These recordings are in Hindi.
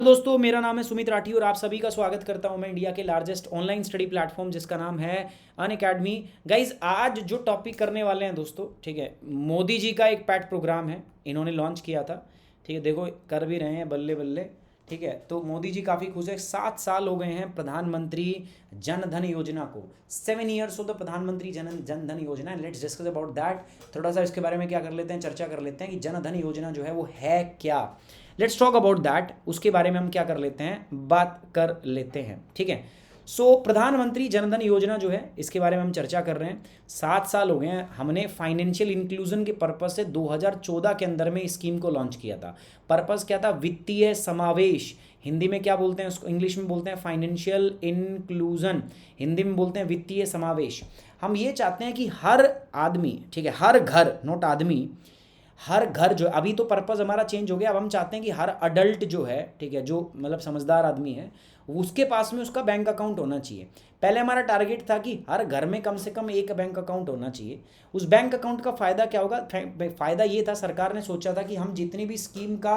दोस्तों, मेरा नाम है सुमित राठी और आप सभी का स्वागत करता हूं मैं इंडिया के लार्जेस्ट ऑनलाइन स्टडी प्लेटफॉर्म जिसका नाम है अनअकैडमी। गाइज, आज जो टॉपिक करने वाले हैं दोस्तों, ठीक है, मोदी जी का एक पैट प्रोग्राम है, इन्होंने लॉन्च किया था। ठीक है, देखो कर भी रहे हैं बल्ले बल्ले। ठीक है, तो मोदी जी काफ़ी खुश है। 7 साल हो गए हैं प्रधानमंत्री जन धन योजना को। 7 years ऑफ द प्रधानमंत्री जन धन योजना। Let's discuss about that. थोड़ा सा इसके बारे में क्या कर लेते हैं, चर्चा कर लेते हैं कि जन धन योजना जो है वो है क्या। Let's talk about that. उसके बारे में हम क्या कर लेते हैं, बात कर लेते हैं। ठीक है, सो प्रधानमंत्री जनधन योजना जो है इसके बारे में हम चर्चा कर रहे हैं। 7 साल हो गए हैं। हमने फाइनेंशियल इंक्लूजन के पर्पज से 2014 के अंदर में इस स्कीम को लॉन्च किया था। पर्पज क्या था? वित्तीय समावेश। हिंदी में क्या बोलते हैं उसको? इंग्लिश में बोलते हैं फाइनेंशियल इंक्लूजन, हिंदी में बोलते हैं वित्तीय समावेश। हम ये चाहते हैं कि हर आदमी, ठीक है, हर घर, नोट आदमी, हर घर जो, अभी तो पर्पज़ हमारा चेंज हो गया। अब हम चाहते हैं कि हर अडल्ट जो है, ठीक है, जो मतलब समझदार आदमी है, उसके पास में उसका बैंक अकाउंट होना चाहिए। पहले हमारा टारगेट था कि हर घर में कम से कम एक बैंक अकाउंट होना चाहिए। उस बैंक अकाउंट का फ़ायदा क्या होगा? फ़ायदा ये था, सरकार ने सोचा था कि हम जितनी भी स्कीम का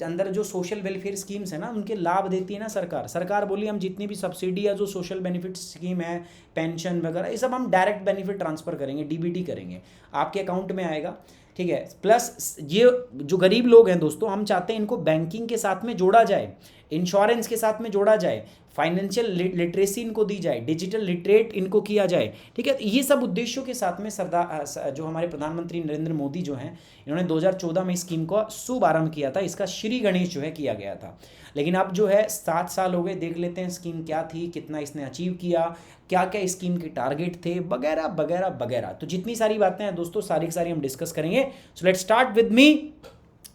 अंदर जो सोशल वेलफेयर स्कीम्स है ना, उनके लाभ देती है ना सरकार बोली हम जितनी भी सब्सिडी या जो सोशल बेनिफिट स्कीम है, पेंशन वगैरह, ये सब हम डायरेक्ट बेनिफिट ट्रांसफ़र करेंगे, डीबीटी करेंगे, आपके अकाउंट में आएगा। ठीक है, प्लस ये जो गरीब लोग हैं दोस्तों, हम चाहते हैं इनको बैंकिंग के साथ में जोड़ा जाए, इंश्योरेंस के साथ में जोड़ा जाए, फाइनेंशियल लिटरेसी इनको दी जाए, डिजिटल लिटरेट इनको किया जाए। ठीक है, ये सब उद्देश्यों के साथ में सरदार जो हमारे प्रधानमंत्री नरेंद्र मोदी जो हैं, इन्होंने 2014 में इस स्कीम का शुभारंभ किया था। इसका श्री गणेश जो है किया गया था। लेकिन अब जो है 7 साल हो गए। देख लेते हैं स्कीम क्या थी, कितना इसने अचीव किया, क्या क्या स्कीम के टारगेट थे, वगैरह वगैरह वगैरह। तो जितनी सारी बातें हैं दोस्तों, सारी की सारी हम डिस्कस करेंगे। So let's start with me.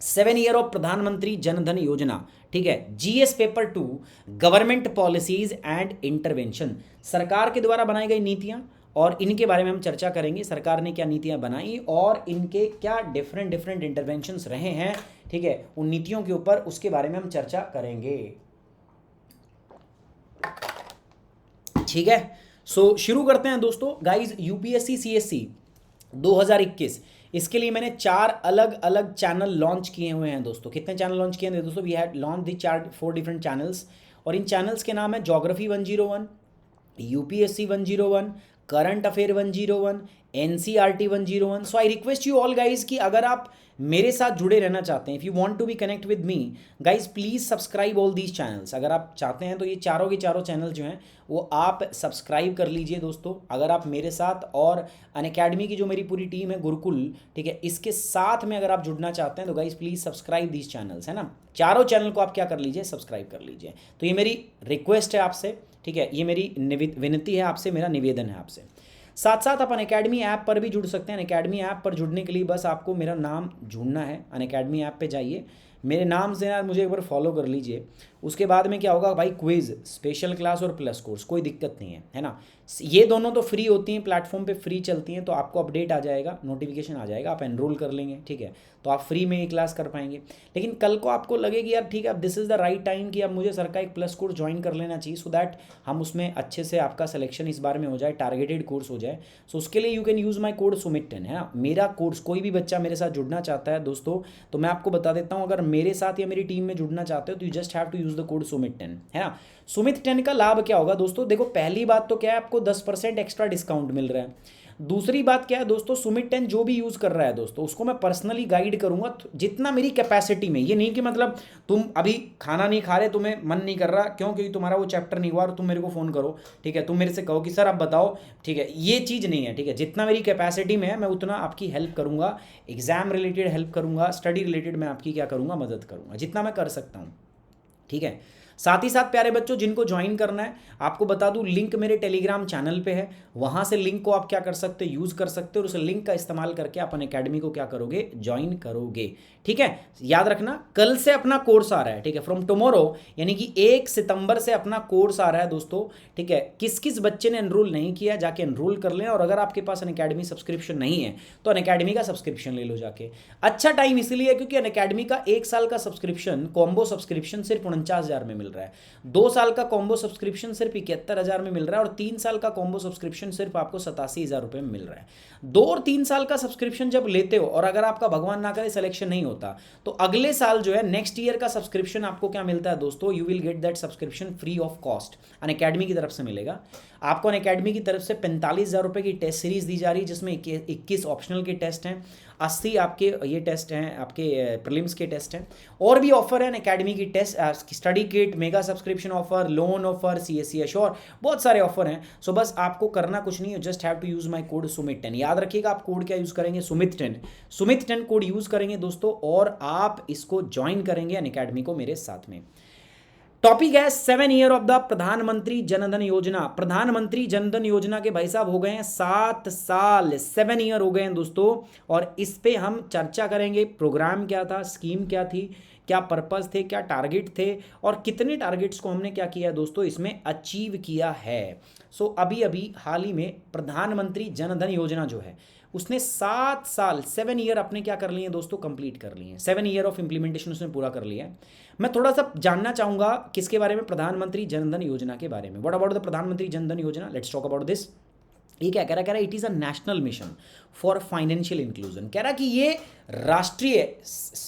7 year of प्रधानमंत्री जन धन योजना। ठीक है, GS paper 2, government policies and intervention, सरकार के द्वारा बनाई गई नीतियां और इनके बारे में हम चर्चा करेंगे। सरकार ने क्या नीतियां बनाई और इनके क्या डिफरेंट इंटरवेंशंस रहे हैं, ठीक है, उन नीतियों के ऊपर, उसके बारे में हम चर्चा करेंगे। ठीक है, सो शुरू करते हैं दोस्तों। गाइज, यूपीएससी सीएससी 2021, इसके लिए मैंने 4 अलग अलग चैनल लॉन्च किए हुए हैं दोस्तों। कितने चैनल लॉन्च किए हैं दोस्तों? We had launch the 4 different channels, और इन चैनल्स के नाम है geography 101, UPSC 101, current affair 101, NCERT 101। So I request you all guys कि अगर आप मेरे साथ जुड़े रहना चाहते हैं, if you want to be connect with me guys, please subscribe all these channels. अगर आप चाहते हैं तो ये चारों के चारों चैनल जो हैं वो आप सब्सक्राइब कर लीजिए दोस्तों। अगर आप मेरे साथ और अनअकैडमी की जो मेरी पूरी टीम है गुरुकुल, ठीक है, इसके साथ में अगर आप जुड़ना चाहते हैं तो guys please subscribe these channels, है ना। चारों चैनल को आप क्या कर लीजिए, सब्सक्राइब कर लीजिए। तो ये मेरी रिक्वेस्ट है आपसे, ठीक है, ये मेरी विनती है आपसे, मेरा निवेदन है आपसे। साथ साथ आप अनअकैडमी ऐप पर भी जुड़ सकते हैं। अनअकैडमी ऐप पर जुड़ने के लिए बस आपको मेरा नाम ढूंढना है। अनअकैडमी ऐप पे जाइए, मेरे नाम से यार मुझे एक बार फॉलो कर लीजिए। उसके बाद में क्या होगा भाई, क्विज़, स्पेशल क्लास और प्लस कोर्स, कोई दिक्कत नहीं है ना। ये दोनों तो फ्री होती हैं, प्लेटफॉर्म पे फ्री चलती हैं, तो आपको अपडेट आ जाएगा, नोटिफिकेशन आ जाएगा, आप एनरोल कर लेंगे, ठीक है, तो आप फ्री में ये क्लास कर पाएंगे। लेकिन कल को आपको लगे कि यार ठीक है, अब this is the right time कि अब मुझे सर का एक प्लस कोर्स ज्वाइन कर लेना चाहिए, सो दैट हम उसमें अच्छे से आपका सिलेक्शन इस बार में हो जाए, टारगेटेड कोर्स हो जाए। सो उसके लिए you can use my code सुमित10, है ना। मेरा कोर्स, कोई भी बच्चा मेरे साथ जुड़ना चाहता है दोस्तों, तो मैं आपको बता देता हूँ, अगर मेरे साथ या मेरी टीम में जुड़ना चाहते हो तो you just have to use the code सुमित10, है ना। सुमित10 का लाभ क्या होगा दोस्तों? देखो, पहली बात तो क्या है, आपको 10% एक्स्ट्रा डिस्काउंट मिल रहा है। दूसरी बात क्या है दोस्तों, सुमित10 जो भी यूज़ कर रहा है दोस्तों, उसको मैं पर्सनली गाइड करूंगा जितना मेरी कैपेसिटी में। ये नहीं कि मतलब तुम अभी खाना नहीं खा रहे, तुम्हें मन नहीं कर रहा, क्यों? क्योंकि तुम्हारा वो चैप्टर नहीं हुआ और तुम मेरे को फ़ोन करो, ठीक है, तुम मेरे से कहो कि सर आप बताओ, ठीक है, ये चीज़ नहीं है, ठीक है। जितना मेरी कैपेसिटी में है मैं उतना आपकी हेल्प करूँगा, एग्जाम रिलेटेड हेल्प करूँगा, स्टडी रिलेटेड मैं आपकी क्या करूँगा, मदद करूँगा, जितना मैं कर सकता हूँ, ठीक है। साथ ही साथ प्यारे बच्चों, जिनको ज्वाइन करना है, आपको बता दूं, लिंक मेरे टेलीग्राम चैनल पे है। वहां से लिंक को आप क्या कर सकते हो, यूज़ कर सकते हो, और उस लिंक का इस्तेमाल करके आप अनअकैडमी को क्या करोगे, ज्वाइन करोगे, ठीक है। याद रखना, कल से अपना कोर्स आ रहा है, ठीक है, फ्रॉम टुमारो, यानी कि 1 सितंबर से अपना कोर्स आ रहा है दोस्तों, ठीक है। किस किस बच्चे ने एनरोल नहीं किया, जाके एनरोल कर लें, और अगर आपके पास अनअकैडमी सब्सक्रिप्शन नहीं है तो अनअकैडमी का सब्सक्रिप्शन ले लो जाके। अच्छा टाइम इसलिए क्योंकि अनअकैडमी का 1 साल का सब्सक्रिप्शन, कॉम्बो सब्सक्रिप्शन सिर्फ 49,000 में मिल मिल रहा है। 2 साल का कॉम्बो सब्सक्रिप्शन सिर्फ 71,000 में मिल रहा है और 3 साल का कॉम्बो सब्सक्रिप्शन सिर्फ आपको 87,000 रुपये में मिल रहा है। 2 और 3 साल का सब्सक्रिप्शन जब लेते हो और अगर आपका भगवान ना करे सिलेक्शन नहीं होता तो अगले साल जो है नेक्स्ट ईयर का सब्सक्रिप्शन आपको क्या मिलता है दोस्तों, you will get that subscription free of cost. Unacademy की तरफ से मिलेगा आपको। अनअकैडमी की तरफ से 45,000 रुपये की टेस्ट सीरीज दी जा रही है जिसमें 21 ऑप्शनल के टेस्ट हैं, 80 आपके ये टेस्ट हैं, आपके प्रीलिम्स के टेस्ट हैं। और भी ऑफर है अनअकैडमी की test, study kit, mega subscription offer, loan offer, CSC assure, बहुत सारे ऑफर हैं। सो बस आपको करना कुछ नहीं है, just have to use my code Sumit 10। याद रखिएगा आप कोड क्या यूज करेंगे, सुमित 10, सुमित 10 कोड यूज करेंगे दोस्तों और आप इसको ज्वाइन करेंगे अनअकैडमी को मेरे साथ में। टॉपिक है 7 year of the Pradhan Mantri Jan Dhan योजना। प्रधानमंत्री जनधन योजना के भाई साहब हो गए हैं 7 साल, 7 ईयर हो गए हैं दोस्तों और इस पे हम चर्चा करेंगे। प्रोग्राम क्या था, स्कीम क्या थी, क्या पर्पस थे, क्या टारगेट थे और कितने टारगेट्स को हमने क्या किया दोस्तों इसमें अचीव किया है। सो अभी हाल ही में प्रधानमंत्री जनधन योजना जो है उसने 7 साल 7 ईयर अपने क्या कर लिए हैं दोस्तों, कंप्लीट कर लिए हैं। 7 ईयर ऑफ इंप्लीमेंटेशन उसने पूरा कर लिया है। मैं थोड़ा सा जानना चाहूंगा किसके बारे में, प्रधानमंत्री जनधन योजना के बारे में। What about the Pradhan Mantri Jan Dhan योजना, लेट्स टॉक अबाउट दिस। ये क्या कह रहा है, it is a national mission for financial inclusion. कह रहा कि ये राष्ट्रीय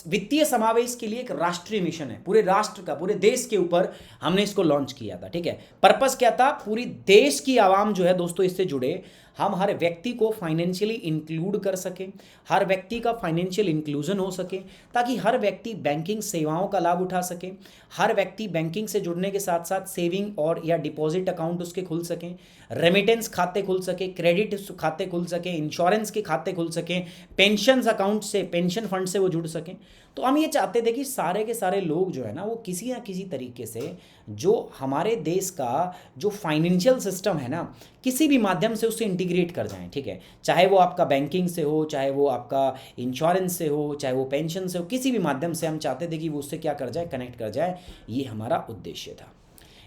वित्तीय समावेश के लिए एक राष्ट्रीय मिशन है, पूरे राष्ट्र का, पूरे देश के ऊपर हमने इसको लॉन्च किया था। ठीक है, पर्पस क्या था, पूरी देश की आवाम जो है दोस्तों इससे जुड़े, हम हर व्यक्ति को फाइनेंशियली इंक्लूड कर सके, हर व्यक्ति का फाइनेंशियल इंक्लूजन हो सके ताकि हर व्यक्ति बैंकिंग सेवाओं का लाभ उठा सके, हर व्यक्ति बैंकिंग से जुड़ने के साथ साथ सेविंग और या डिपॉजिट अकाउंट उसके खुल सकें, रेमिटेंस खाते खुल सके, क्रेडिट खाते खुल सके, इंश्योरेंस के खाते खुल सकें, पेंशन अकाउंट से, पेंशन फंड से वो जुड़ सकें। तो हम ये चाहते थे कि सारे के सारे लोग जो है ना वो किसी ना किसी तरीके से जो हमारे देश का जो फाइनेंशियल सिस्टम है ना किसी भी माध्यम से उससे इंटीग्रेट कर जाएं। ठीक है, चाहे वो आपका बैंकिंग से हो, चाहे वो आपका इंश्योरेंस से हो, चाहे वो पेंशन से हो, किसी भी माध्यम से हम चाहते थे कि वो उससे क्या कर जाए, कनेक्ट कर जाए। ये हमारा उद्देश्य था।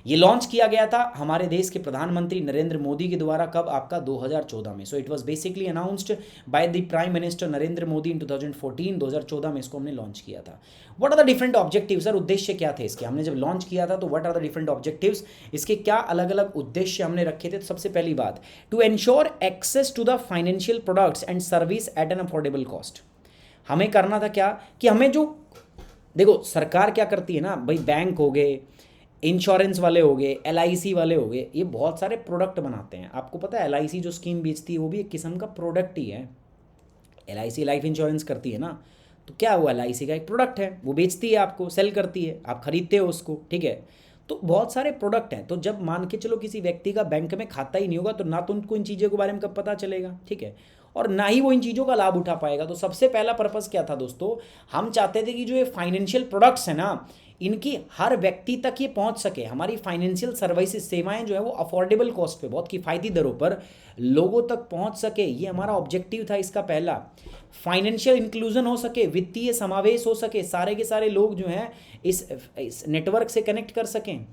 ये लॉन्च किया गया था हमारे देश के प्रधानमंत्री नरेंद्र मोदी के द्वारा, कब, आपका 2014 में। So it was basically announced by the prime minister Narendra Modi in 2014। 2014 में इसको हमने लॉन्च किया था। What are the different objectives, sir उद्देश्य क्या थे इसके, हमने जब लॉन्च किया था तो what are the different objectives, इसके क्या अलग अलग उद्देश्य हमने रखे थे। तो सबसे पहली बात, to ensure access to the financial products and service at an affordable cost. हमें करना था क्या कि हमें जो, देखो सरकार क्या करती है ना भाई, बैंक हो गए, इंश्योरेंस वाले हो गए, LIC वाले हो गए, ये बहुत सारे प्रोडक्ट बनाते हैं। आपको पता है LIC जो स्कीम बेचती है वो भी एक किस्म का प्रोडक्ट ही है। LIC लाइफ इंश्योरेंस करती है ना, तो क्या हुआ, LIC का एक प्रोडक्ट है, वो बेचती है, आपको सेल करती है, आप खरीदते हो उसको। ठीक है, तो बहुत सारे प्रोडक्ट हैं। तो जब मान के चलो किसी व्यक्ति का बैंक में खाता ही नहीं होगा तो ना तो उनको इन चीज़ों के बारे में कब पता चलेगा, ठीक है, और ना ही वो इन चीज़ों का लाभ उठा पाएगा। तो सबसे पहला पर्पस क्या था दोस्तों, हम चाहते थे कि जो ये फाइनेंशियल प्रोडक्ट्स हैं ना इनकी हर व्यक्ति तक ये पहुंच सके। हमारी फाइनेंशियल सर्विसेज सेवाएं जो है वो अफोर्डेबल कॉस्ट पे, बहुत किफ़ायती दरों पर लोगों तक पहुंच सके, ये हमारा ऑब्जेक्टिव था इसका पहला। फाइनेंशियल इंक्लूजन हो सके, वित्तीय समावेश हो सके, सारे के सारे लोग जो हैं इस नेटवर्क से कनेक्ट कर सकें।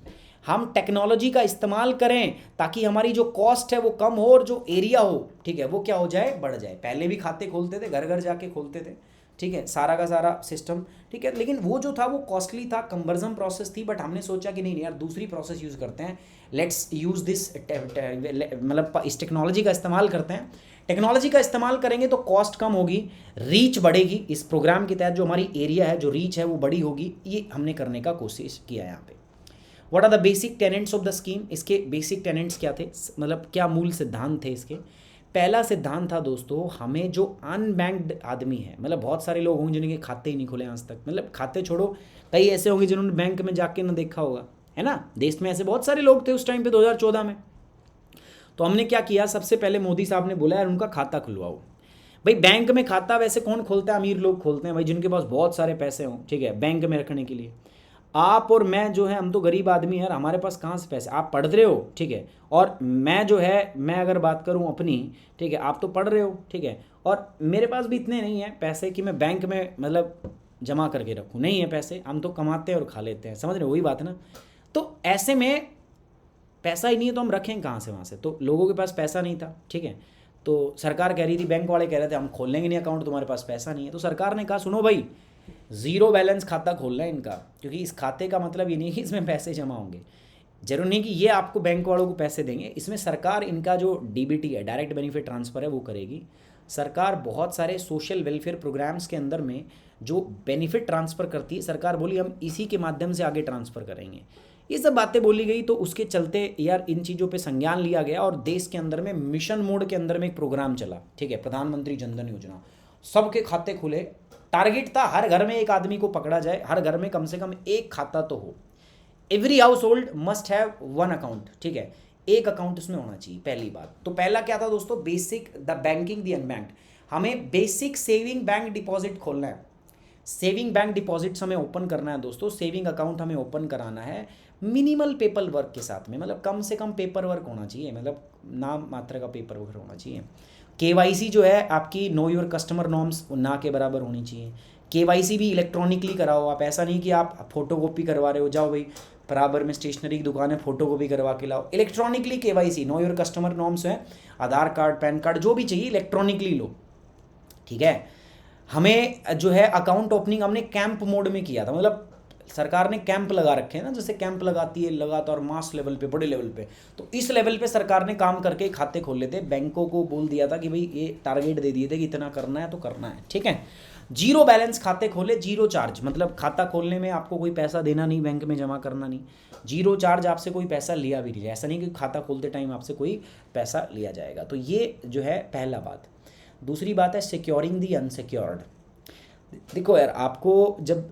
हम टेक्नोलॉजी का इस्तेमाल करें ताकि हमारी जो कॉस्ट है वो कम हो और जो एरिया हो, ठीक है, वो क्या हो जाए, बढ़ जाए। पहले भी खाते खोलते थे, घर घर जाके खोलते थे, ठीक है, सारा का सारा सिस्टम, ठीक है, लेकिन वो जो था वो कॉस्टली था, कम्बर्जम प्रोसेस थी। बट हमने सोचा कि नहीं यार, दूसरी प्रोसेस यूज़ करते हैं, लेट्स यूज़ दिस, मतलब इस टेक्नोलॉजी का इस्तेमाल करते हैं। टेक्नोलॉजी का इस्तेमाल करेंगे तो कॉस्ट कम होगी, रीच बढ़ेगी। इस प्रोग्राम के तहत जो हमारी एरिया है, जो रीच है वो बड़ी होगी। ये हमने करने का कोशिश किया यहाँ पे। What are the basic tenets of the scheme, इसके बेसिक टेनेंट्स क्या थे, मतलब क्या मूल सिद्धांत थे इसके। पहला सिद्धांत था दोस्तों, हमें जो अनबैंक्ड आदमी है, मतलब बहुत सारे लोग होंगे जिनके खाते ही नहीं खुले आज तक, मतलब खाते छोड़ो, कई ऐसे होंगे जिन्होंने बैंक में जाके ना देखा होगा, है ना। देश में ऐसे बहुत सारे लोग थे उस टाइम पे 2014 में। तो हमने क्या किया, सबसे पहले मोदी साहब ने बोला यार उनका खाता खुलवाओ। भाई बैंक में खाता वैसे कौन खोलता है, अमीर लोग खोलते हैं भाई, जिनके पास बहुत सारे पैसे हों, ठीक है, बैंक में रखने के लिए। आप और मैं जो है, हम तो गरीब आदमी हैं, हमारे पास कहाँ से पैसे, आप पढ़ रहे हो, ठीक है, और मैं जो है, मैं अगर बात करूँ अपनी, ठीक है, आप तो पढ़ रहे हो, ठीक है, और मेरे पास भी इतने नहीं हैं पैसे कि मैं बैंक में मतलब जमा करके रखूँ, नहीं है पैसे, हम तो कमाते हैं और खा लेते हैं, समझ रहे हो, वही बात है ना। तो ऐसे में पैसा ही नहीं है तो हम रखें कहाँ से, वहाँ से। तो लोगों के पास पैसा नहीं था, ठीक है, तो सरकार कह रही थी, बैंक वाले कह रहे थे हम खोल लेंगे नहीं अकाउंट, तुम्हारे पास पैसा नहीं है। तो सरकार ने कहा सुनो भाई, ज़ीरो बैलेंस खाता खोलना है इनका, क्योंकि इस खाते का मतलब ये नहीं कि इसमें पैसे जमा होंगे, जरूर नहीं कि ये आपको बैंक वालों को पैसे देंगे, इसमें सरकार इनका जो डीबीटी है, डायरेक्ट बेनिफिट ट्रांसफ़र है, वो करेगी। सरकार बहुत सारे सोशल वेलफेयर प्रोग्राम्स के अंदर में जो बेनिफिट ट्रांसफ़र करती है, सरकार बोली हम इसी के माध्यम से आगे ट्रांसफ़र करेंगे। ये सब बातें बोली गई, तो उसके चलते यार इन चीज़ों पे संज्ञान लिया गया और देश के अंदर में मिशन मोड के अंदर में एक प्रोग्राम चला, ठीक है, प्रधानमंत्री जनधन योजना। सबके खाते खुले, टारगेट था हर घर में एक आदमी को पकड़ा जाए, हर घर में कम से कम एक खाता तो हो, every house hold must have one account, ठीक है, एक अकाउंट उसमें होना चाहिए, पहली बात। तो पहला क्या था दोस्तों, basic the banking the unbanked, हमें बेसिक सेविंग बैंक डिपॉजिट खोलना है, सेविंग बैंक डिपॉजिट्स हमें ओपन करना है दोस्तों, सेविंग अकाउंट हमें ओपन कराना है मिनिमल पेपर वर्क के साथ में, मतलब कम से कम पेपर वर्क होना चाहिए, मतलब नाम मात्र का पेपर वर्क होना चाहिए। केवाईसी जो है आपकी नो योर कस्टमर नॉर्म्स ना के बराबर होनी चाहिए। केवाईसी भी इलेक्ट्रॉनिकली कराओ आप, ऐसा नहीं कि आप फोटोकॉपी करवा रहे हो, जाओ भाई बराबर में स्टेशनरी की दुकान है, फोटोकॉपी करवा के लाओ, electronically KYC, know your customer norms है, आधार कार्ड पैन कार्ड जो भी चाहिए इलेक्ट्रॉनिकली लो, ठीक है। हमें जो है अकाउंट ओपनिंग हमने कैंप मोड में किया था, मतलब सरकार ने कैंप लगा रखे हैं ना, जैसे कैंप लगाती है लगातार मास लेवल पे, बड़े लेवल पे, तो इस लेवल पे सरकार ने काम करके खाते खोल लेते, बैंकों को बोल दिया था कि भाई ये टारगेट दे दिए थे कि इतना करना है तो करना है, ठीक है। जीरो बैलेंस खाते खोले, जीरो चार्ज, मतलब खाता खोलने में आपको कोई पैसा देना नहीं, बैंक में जमा करना नहीं, जीरो चार्ज, आपसे कोई पैसा लिया भी नहीं जाए, ऐसा नहीं कि खाता खोलते टाइम आपसे कोई पैसा लिया जाएगा। तो ये जो है पहला बात। दूसरी बात है सिक्योरिंग दी अनसिक्योर्ड। देखो यार, आपको जब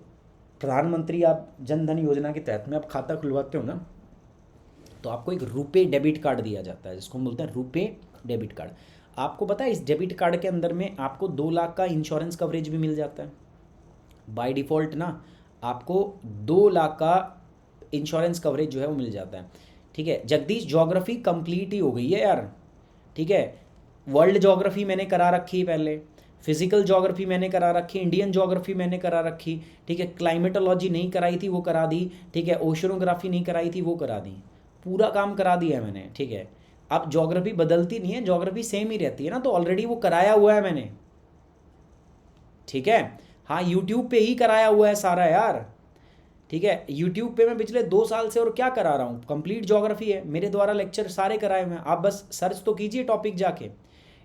प्रधानमंत्री आप जनधन योजना के तहत में आप खाता खुलवाते हो ना, तो आपको एक रुपे डेबिट कार्ड दिया जाता है, जिसको हम बोलते हैं रुपे डेबिट कार्ड। आपको पता है इस डेबिट कार्ड के अंदर में आपको 2 लाख का इंश्योरेंस कवरेज भी मिल जाता है बाय डिफ़ॉल्ट ना, आपको 2 लाख का इंश्योरेंस कवरेज जो है वो मिल जाता है, ठीक है। जगदीश ज्योग्राफी कंप्लीट ही हो गई है यार, ठीक है। वर्ल्ड ज्योग्राफी मैंने करा रखी है पहले, फिजिकल ज्योग्राफी मैंने करा रखी, इंडियन ज्योग्राफी मैंने करा रखी, ठीक है। क्लाइमेटोलॉजी नहीं कराई थी वो करा दी, ठीक है। ओशनोग्राफी नहीं कराई थी वो करा दी, पूरा काम करा दिया है मैंने, ठीक है। अब ज्योग्राफी बदलती नहीं है, ज्योग्राफी सेम ही रहती है ना, तो ऑलरेडी वो कराया हुआ है मैंने, ठीक है। हाँ, यूट्यूब पे ही कराया हुआ है सारा यार, ठीक है। यूट्यूब पे मैं पिछले 2 साल से और क्या करा रहा हूँ, कंप्लीट ज्योग्राफी है, मेरे द्वारा लेक्चर सारे कराए हुए हैं, आप बस सर्च तो कीजिए टॉपिक जाके।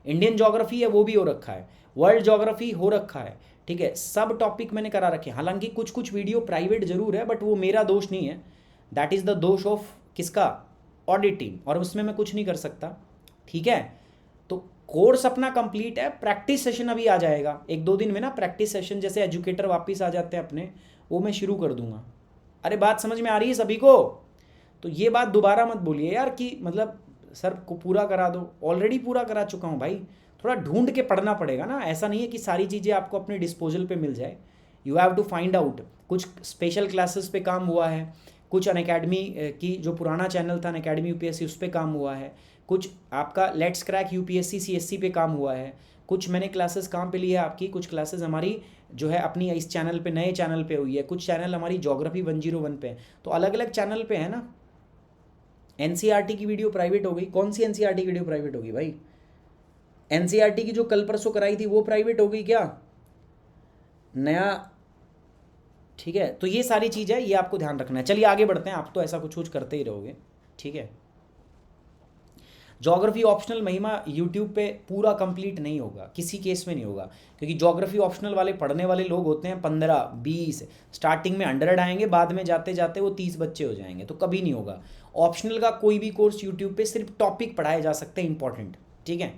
इंडियन ज्योग्राफी है वो भी हो रखा है, वर्ल्ड ज्योग्राफी हो रखा है, ठीक है, सब टॉपिक मैंने करा रखे हैं। हालांकि कुछ कुछ वीडियो प्राइवेट जरूर है, बट वो मेरा दोष नहीं है, दैट इज़ द दोष ऑफ किसका, ऑडिट टीम, और उसमें मैं कुछ नहीं कर सकता, ठीक है। तो कोर्स अपना कंप्लीट है, प्रैक्टिस सेशन अभी आ जाएगा 1-2 दिन में ना, प्रैक्टिस सेशन जैसे एजुकेटर वापस आ जाते हैं अपने, वो मैं शुरू कर दूंगा। अरे बात समझ में आ रही है सभी को? तो ये बात दोबारा मत बोलिए यार कि मतलब सर को पूरा करा दो, ऑलरेडी पूरा करा चुका हूँ भाई, थोड़ा ढूंढ के पढ़ना पड़ेगा ना, ऐसा नहीं है कि सारी चीज़ें आपको अपने डिस्पोजल पे मिल जाए, you have to find out. कुछ स्पेशल क्लासेस पे काम हुआ है, कुछ अनअकैडमी की जो पुराना चैनल था अनअकैडमी यूपीएससी उस पर काम हुआ है, कुछ आपका लेट्स क्रैक यूपीएससी सीएससी पे काम हुआ है, कुछ मैंने क्लासेस कहाँ पे ली है आपकी, कुछ क्लासेस हमारी जो है अपनी इस चैनल पे, नए चैनल पे हुई है, कुछ चैनल हमारी ज्योग्राफी 101 पे, तो अलग अलग चैनल पे है ना। एनसीईआरटी की वीडियो प्राइवेट हो गई, कौन सी एनसीईआरटी की वीडियो प्राइवेट होगी भाई? एनसीईआरटी की जो कल परसों कराई थी वो प्राइवेट हो गई क्या नया? ठीक है, तो ये सारी चीज़ है, ये आपको ध्यान रखना है। चलिए आगे बढ़ते हैं, आप तो ऐसा कुछ कुछ करते ही रहोगे, ठीक है। ज्योग्राफी ऑप्शनल महिमा यूट्यूब पे पूरा कंप्लीट नहीं होगा, किसी केस में नहीं होगा, क्योंकि ज्योग्राफी ऑप्शनल वाले पढ़ने वाले लोग होते हैं 15-20, स्टार्टिंग में 100 आएंगे, बाद में जाते जाते वो 30 बच्चे हो जाएंगे, तो कभी नहीं होगा। ऑप्शनल का कोई भी कोर्स यूट्यूब पे सिर्फ टॉपिक पढ़ाए जा सकते हैं इंपॉर्टेंट, ठीक है,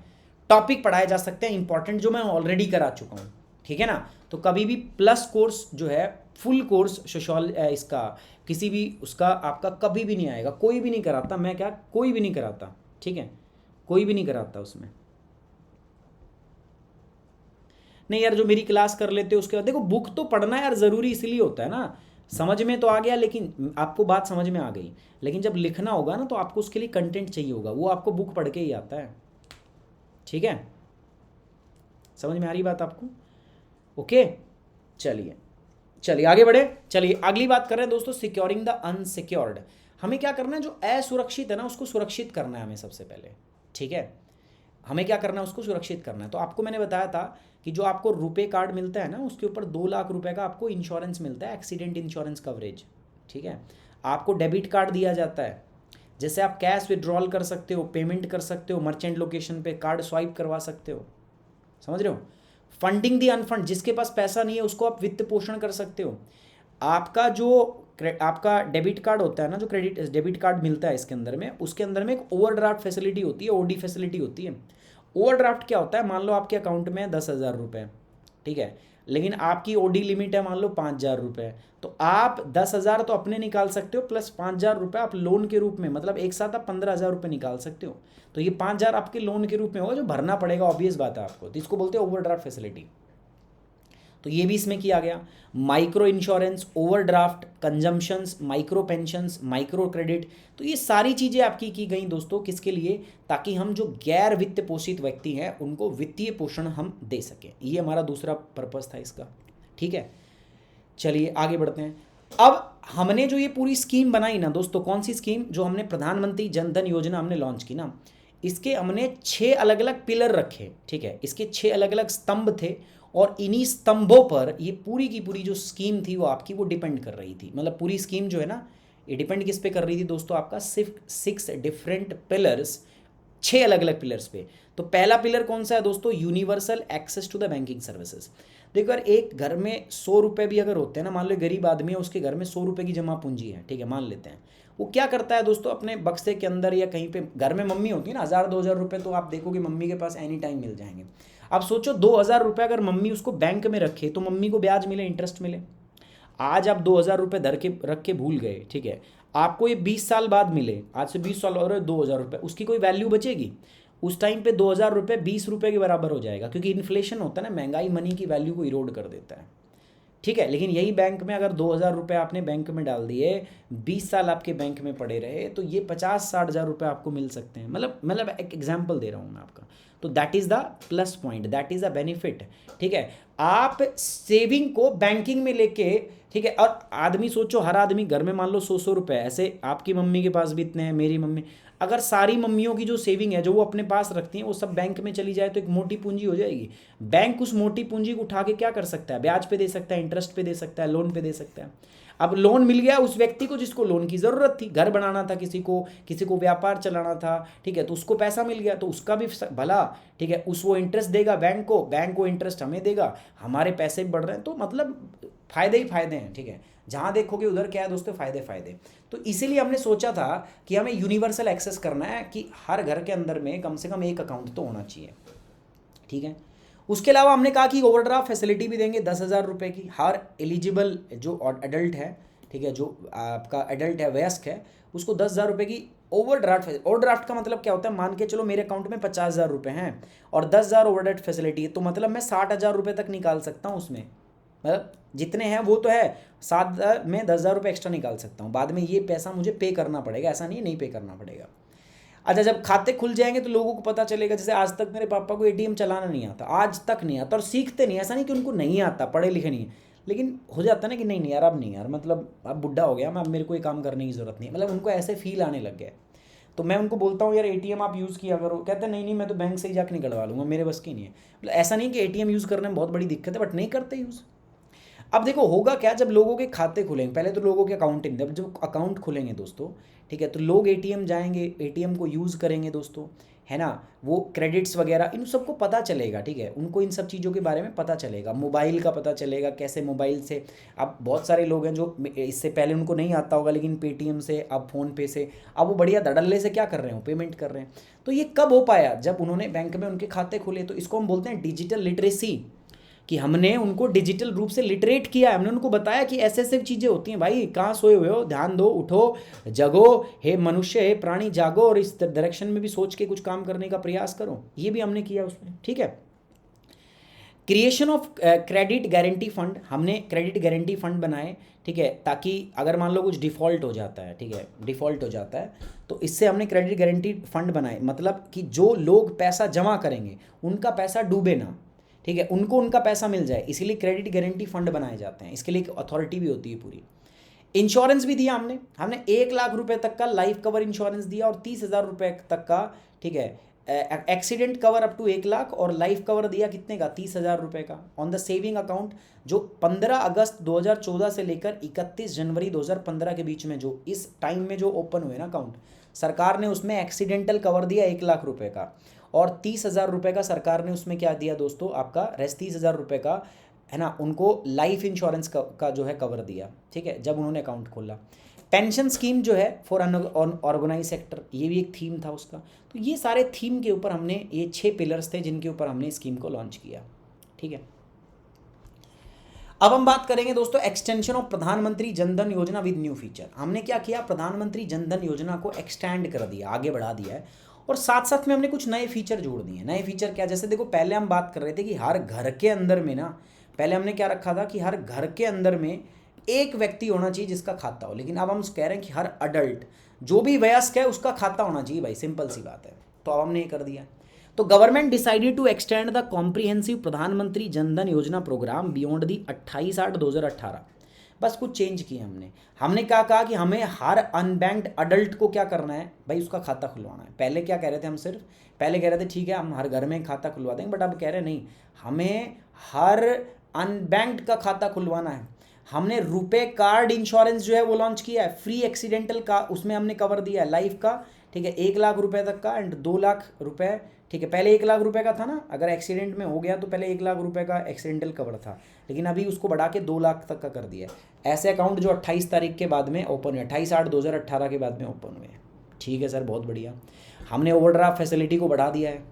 टॉपिक पढ़ाए जा सकते हैं इंपॉर्टेंट, जो मैं ऑलरेडी करा चुका हूँ, ठीक है ना। तो कभी भी प्लस कोर्स जो है, फुल कोर्स इसका किसी भी उसका आपका कभी भी नहीं आएगा, कोई भी नहीं कराता, मैं क्या कोई भी नहीं कराता, ठीक है, कोई भी नहीं कराता उसमें। नहीं यार, जो मेरी क्लास कर लेते हो उसके बाद, देखो बुक तो पढ़ना यार ज़रूरी इसलिए होता है ना, समझ में तो आ गया, लेकिन आपको बात समझ में आ गई, लेकिन जब लिखना होगा ना तो आपको उसके लिए कंटेंट चाहिए होगा, वो आपको बुक पढ़ के ही आता है, ठीक है। समझ में आ रही बात आपको? ओके, चलिए चलिए आगे बढ़े। चलिए अगली बात कर रहे हैं दोस्तों, सिक्योरिंग द अनसिक्योर्ड। हमें क्या करना है, जो असुरक्षित है ना उसको सुरक्षित करना है हमें सबसे पहले, ठीक है। हमें क्या करना है, उसको सुरक्षित करना है। तो आपको मैंने बताया था कि जो आपको रुपए कार्ड मिलता है ना, उसके ऊपर 2 लाख रुपए का आपको इंश्योरेंस मिलता है, एक्सीडेंट इंश्योरेंस कवरेज, ठीक है। आपको डेबिट कार्ड दिया जाता है, जैसे आप कैश विड्रॉल कर सकते हो, पेमेंट कर सकते हो, मर्चेंट लोकेशन पे कार्ड स्वाइप करवा सकते हो, समझ रहे हो। फंडिंग दी अनफंड, जिसके पास पैसा नहीं है उसको आप वित्त पोषण कर सकते हो। आपका जो आपका डेबिट कार्ड होता है ना, जो क्रेडिट डेबिट कार्ड मिलता है इसके अंदर में, उसके अंदर में एक ओवरड्राफ्ट फैसिलिटी होती है, ओडी फैसिलिटी होती है। ओवरड्राफ्ट क्या होता है, मान लो आपके अकाउंट में 10,000 रुपये, ठीक है, लेकिन आपकी ओडी लिमिट है मान लो 5,000 रुपये, तो आप 10,000 तो अपने निकाल सकते हो, प्लस 5,000 रुपये आप लोन के रूप में, मतलब एक साथ आप 15,000 रुपये निकाल सकते हो। तो ये 5,000 आपके लोन के रूप में होगा जो भरना पड़ेगा, ऑब्वियस बात है आपको, तो इसको बोलते हैं ओवरड्राफ्ट फैसिलिटी। तो ये भी इसमें किया गया। Micro insurance, overdraft, consumptions, micro pensions, micro credit, तो ये सारी चीज़ें आपकी की गई दोस्तों, किसके लिए, ताकि हम जो गैर वित्त पोषित व्यक्ति हैं उनको वित्तीय पोषण हम दे सकें। ये हमारा दूसरा पर्पस था इसका, ठीक है। चलिए आगे बढ़ते हैं। अब हमने जो ये पूरी स्कीम बनाई ना दोस्तों, कौन सी स्कीम, जो हमने प्रधानमंत्री जन धन योजना हमने लॉन्च की ना, इसके हमने 6 अलग अलग पिलर रखे, ठीक है, इसके 6 अलग अलग स्तंभ थे, और इन्हीं स्तंभों पर ये पूरी की पूरी जो स्कीम थी वो आपकी वो डिपेंड कर रही थी। मतलब पूरी स्कीम जो है ना, ये डिपेंड किस पे कर रही थी दोस्तों, आपका सिर्फ 6 डिफरेंट पिलर्स, 6 अलग अलग पिलर्स पे। तो पहला पिलर कौन सा है दोस्तों, universal access to the banking services. देखो यार, एक घर में 100 रुपये भी अगर होते हैं ना, मान लो गरीब आदमी है, उसके घर में 100 रुपये की जमा पूंजी है, ठीक है, मान लेते हैं, वो क्या करता है दोस्तों, अपने बक्से के अंदर या कहीं पे, घर में मम्मी होती है ना, 1,000-2,000 रुपये तो आप देखोगे मम्मी के पास एनी टाइम मिल जाएंगे। अब सोचो 2,000 रुपये अगर मम्मी उसको बैंक में रखे तो मम्मी को ब्याज मिले, इंटरेस्ट मिले। आज आप 2,000 रुपये धर के रख के भूल गए, ठीक है, आपको ये 20 साल बाद मिले, आज से 20 साल और 2,000 रुपये, उसकी कोई वैल्यू बचेगी? उस टाइम पे 2,000 रुपये 20 रुपये के बराबर हो जाएगा, क्योंकि इन्फ्लेशन होता है ना, महंगाई मनी की वैल्यू को इरोड कर देता है, ठीक है। लेकिन यही बैंक में अगर 2,000 रुपये आपने बैंक में डाल दिए, 20 साल आपके बैंक में पड़े रहे, तो ये 50-60 हज़ार रुपये आपको मिल सकते हैं। मतलब एक एग्जाम्पल दे रहा हूँ मैं आपका। तो that is the plus point, that is the benefit, ठीक है। आप सेविंग को बैंकिंग में लेके, ठीक है, और आदमी सोचो, हर आदमी घर में मान लो 100-100 रुपये, ऐसे आपकी मम्मी के पास भी इतने हैं, मेरी मम्मी, अगर सारी मम्मियों की जो सेविंग है जो वो अपने पास रखती हैं वो सब बैंक में चली जाए तो एक मोटी पूंजी हो जाएगी। बैंक उस मोटी पूंजी को उठा के क्या कर सकता है, ब्याज पे दे सकता है, इंटरेस्ट पे दे सकता है, लोन पे दे सकता है। अब लोन मिल गया उस व्यक्ति को जिसको लोन की ज़रूरत थी, घर बनाना था, किसी को व्यापार चलाना था, ठीक है, तो उसको पैसा मिल गया, तो उसका भी भला, ठीक है, वो इंटरेस्ट देगा बैंक को इंटरेस्ट हमें देगा, हमारे पैसे भी बढ़ रहे हैं, तो मतलब फ़ायदे ही फ़ायदे हैं, ठीक है। जहाँ देखोगे उधर क्या है दोस्तों, फ़ायदे। तो इसीलिए हमने सोचा था कि हमें यूनिवर्सल एक्सेस करना है, कि हर घर के अंदर में कम से कम एक अकाउंट तो होना चाहिए, ठीक है। उसके अलावा हमने कहा कि ओवरड्राफ्ट फैसिलिटी भी देंगे 10,000 रुपये की, हर एलिजिबल जो एडल्ट है, ठीक है, जो आपका एडल्ट है, वयस्क है, उसको 10,000 रुपये की ओवरड्राफ्ट का मतलब क्या होता है, मान के चलो मेरे अकाउंट में 50,000 रुपये हैं और 10,000 ओवरड्राफ्ट फैसिलिटी है, तो मतलब मैं 60,000 रुपये तक निकाल सकता हूँ उसमें, मतलब जितने हैं वो तो है, 7,000 में 10,000 रुपये एक्स्ट्रा निकाल सकता हूँ, बाद में ये पैसा मुझे पे करना पड़ेगा, ऐसा नहीं पे करना पड़ेगा। अच्छा, जब खाते खुल जाएंगे तो लोगों को पता चलेगा, जैसे आज तक मेरे पापा को एटीएम चलाना नहीं आता, आज तक नहीं आता, और सीखते नहीं, ऐसा नहीं कि उनको नहीं आता, पढ़े लिखे नहीं है, लेकिन हो जाता ना कि नहीं यार, अब नहीं यार, मतलब अब बुढ़ा हो गया मैं, अब मेरे को ये काम करने की ज़रूरत नहीं है, मतलब उनको ऐसे फील आने लग गया। तो मैं उनको बोलता हूँ यार एटीएम आप यूज़ किया करो, कहते हैं नहीं मैं तो बैंक से ही जाकर निकलवा लूँगा, मेरे बस की नहीं है। मतलब ऐसा नहीं कि एटीएम यूज़ करने में बहुत बड़ी दिक्कत है, बट नहीं करते यूज़। अब देखो होगा क्या, जब लोगों के खाते खुलेंगे, पहले तो लोगों के अकाउंट नहीं, जब अकाउंट खुलेंगे दोस्तों, ठीक है, तो लोग एटीएम जाएंगे, एटीएम को यूज़ करेंगे दोस्तों, है ना, वो क्रेडिट्स वगैरह इन सबको पता चलेगा, ठीक है, उनको इन सब चीज़ों के बारे में पता चलेगा, मोबाइल का पता चलेगा, कैसे मोबाइल से। अब बहुत सारे लोग हैं जो इससे पहले उनको नहीं आता होगा, लेकिन पेटीएम से, अब फ़ोनपे से, अब वो बढ़िया धड़ल्ले से क्या कर रहे हो, पेमेंट कर रहे हैं। तो ये कब हो पाया, जब उन्होंने बैंक में उनके खाते खुले। तो इसको हम बोलते हैं डिजिटल लिटरेसी, कि हमने उनको डिजिटल रूप से लिटरेट किया है, हमने उनको बताया कि ऐसे ऐसे चीज़ें होती हैं भाई, कहाँ सोए हुए हो, ध्यान दो, उठो, जगो, हे मनुष्य, हे प्राणी, जागो, और इस डायरेक्शन में भी सोच के कुछ काम करने का प्रयास करो। ये भी हमने किया उसमें, ठीक है। Creation of credit guarantee fund, हमने क्रेडिट गारंटी फंड बनाए, ठीक है, ताकि अगर मान लो कुछ डिफ़ॉल्ट हो जाता है, ठीक है, डिफ़ॉल्ट हो जाता है, तो इससे हमने क्रेडिट गारंटी फंड बनाए, मतलब कि जो लोग पैसा जमा करेंगे उनका पैसा डूबे ना, ठीक है, उनको उनका पैसा मिल जाए, इसीलिए क्रेडिट गारंटी फंड बनाए जाते हैं। इसके लिए एक अथॉरिटी भी होती है पूरी। इंश्योरेंस भी दिया हमने 1 लाख रुपए तक का लाइफ कवर इंश्योरेंस दिया, और 30,000 रुपये तक का, ठीक है, accident cover up to 1 lakh और लाइफ कवर दिया कितने का, 30,000 रुपये का ऑन द सेविंग अकाउंट, जो 15 अगस्त 2014 से लेकर 31 जनवरी 2015 के बीच में जो इस टाइम में जो ओपन हुए ना अकाउंट, सरकार ने उसमें एक्सीडेंटल कवर दिया 1 लाख रुपये का, और 30,000 रुपये का सरकार ने उसमें क्या दिया दोस्तों, आपका रेस्ट 30,000 रुपये का है ना, उनको लाइफ इंश्योरेंस का जो है कवर दिया, ठीक है, जब उन्होंने अकाउंट खोला। पेंशन स्कीम जो है फॉर ऑर्गेनाइज सेक्टर, ये भी एक थीम था उसका। तो ये सारे थीम के ऊपर हमने, ये 6 पिलर्स थे जिनके ऊपर हमने स्कीम को लॉन्च किया, ठीक है। अब हम बात करेंगे दोस्तों एक्सटेंशन ऑफ प्रधानमंत्री जनधन योजना विद न्यू फीचर। हमने क्या किया, प्रधानमंत्री जनधन योजना को एक्सटेंड कर दिया, आगे बढ़ा दिया है, और साथ साथ में हमने कुछ नए फीचर जोड़ दिए। नए फीचर क्या, जैसे देखो पहले हम बात कर रहे थे कि हर घर के अंदर में ना, पहले हमने क्या रखा था कि हर घर के अंदर में एक व्यक्ति होना चाहिए जिसका खाता हो, लेकिन अब हम कह रहे हैं कि हर अडल्ट जो भी वयस्क है उसका खाता होना चाहिए भाई, सिंपल सी बात है। तो अब हमने ये कर दिया। तो government decided to extend the comprehensive Pradhan Mantri Jan Dhan योजना प्रोग्राम बियॉन्ड दी 28/8/2018। बस कुछ चेंज किए हमने क्या कहा कि हमें हर अनबैंक्ड अडल्ट को क्या करना है भाई, उसका खाता खुलवाना है। पहले क्या कह रहे थे हम, सिर्फ पहले कह रहे थे ठीक है हम हर घर में खाता खुलवा देंगे, बट अब कह रहे नहीं, हमें हर अनबैंक्ड का खाता खुलवाना है। हमने रुपे कार्ड इंश्योरेंस जो है वो लॉन्च किया है, फ्री एक्सीडेंटल का उसमें हमने कवर दिया है लाइफ का, ठीक है, 1 लाख रुपए तक का एंड 2 लाख रुपए, ठीक है। पहले 1 लाख रुपए का था ना, अगर एक्सीडेंट में हो गया तो पहले 1 लाख रुपए का एक्सीडेंटल कवर था, लेकिन अभी उसको बढ़ा के 2 लाख तक का कर दिया है। ऐसे अकाउंट जो 28 तारीख के बाद में ओपन हुए, 28/8/2018 के बाद में ओपन हुए, ठीक है सर, बहुत बढ़िया। हमने ओवरड्राफ्ट फैसिलिटी को बढ़ा दिया है,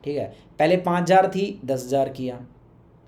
ठीक है, पहले 5,000 थी 10,000 किया,